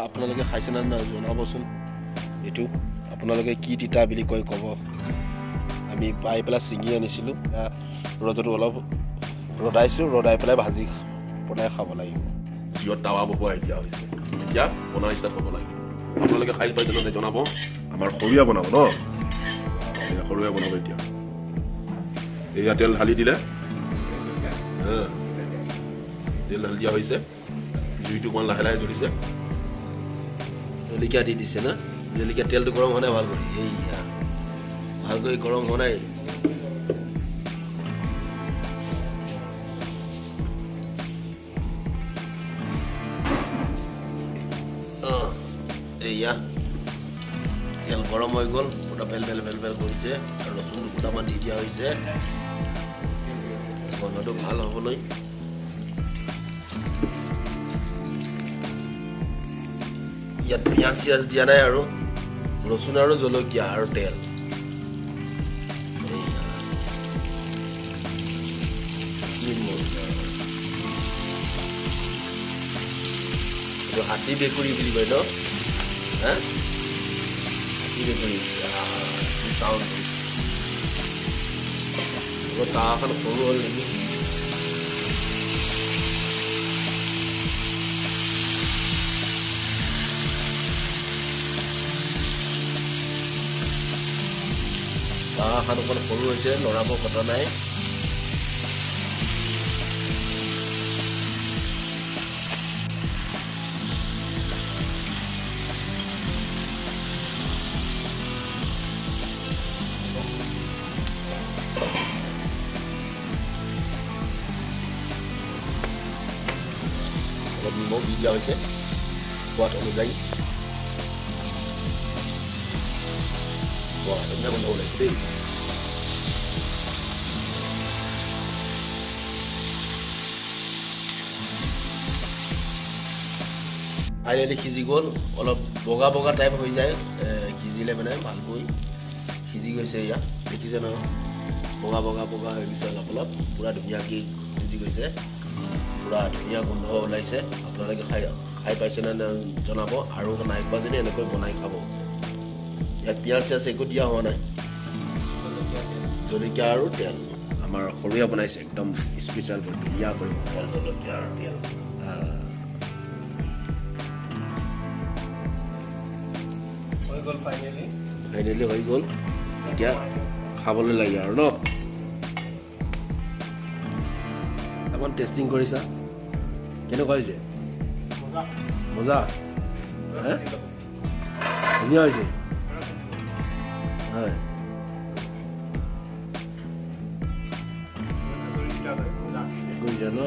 আপোনালোকে খাইছে না জনাবচোন এইটো আপোনালোকে কি তিতা বুলি কয় ক'ব আমি পাই পেলাই ছিঙি আনিছিলোঁ ৰ'দত অলপ ৰদাই পেলাই ভাজি বনাই খাব লাগিব জিঅ'ত টাৱা বহোৱা এতিয়া হৈছে এতিয়া বনাই ষ্টাৰ্ট হ'ব লাগিব আপোনালোকে খাই পাই তেনেহ'লে জনাব আমাৰ সৰুৱে বনাব ন সৰুৱে বনাব এতিয়া এয়া তেল ঢালি দিলে তেল ঢালি দিয়া হৈছে জুইটো অকণমান লাহে লাহে জ্বলিছে জলকীয়া দি দিছে না জলকীয়া তেলটো গৰম হোৱা নাই ভাল কৰি এইয়া ভালকৈ গৰম হোৱা নাই এইয়া তেল গৰম হৈ গ'ল পুৰা ভেল কৰিছে আৰু ৰচুন দুটামান দি দিয়া হৈছে গন্ধটো ভাল হ'বলৈ ইয়াত পিঁয়াজ চিয়াজ দিয়া নাই আৰু ৰচুন আৰু জলকীয়া আৰু তেল হাতী বেকুৰী বুলি কয় ন হাতী বেকুৰী চাউণ্ড তাৱাখন সৰু হ'ল নেকি তাৱাখন অকণ সৰু হৈছে লৰাব কথা নাই অলপ নিমখ দি দিয়া হৈছে সোৱাদ অনুযায়ী ধুনীয়া গোন্ধ ওলাইছে দেই ফাইনেলি সিজি গ'ল অলপ বগা টাইপ হৈ যায় সিজিলে মানে ভালকৈ সিজি গৈছে এয়া দেখিছে ন বগা হৈ গৈছে অলপ পূৰা ধুনীয়াকৈ সিজি গৈছে পূৰা ধুনীয়া গোন্ধ ওলাইছে আপোনালোকে খাই পাইছে নে জনাব আৰু নাই খোৱা যদি এনেকৈ বনাই খাব ইয়াত পিঁয়াজ চিয়াজ একো দিয়া হোৱা নাই জলকীয়া আৰু তেল আমাৰ সৰুৱে বনাইছে একদম স্পেচিয়েল ধুনীয়া কৰি জলকীয়া আৰু তেল ফাইনেলি হৈ গ'ল এতিয়া খাবলৈ লাগে আৰু ন অকণ টেষ্টিং কৰিছা কেনেকুৱা হৈছে মজা ধুনীয়া হৈছে হয় কৰিছা ন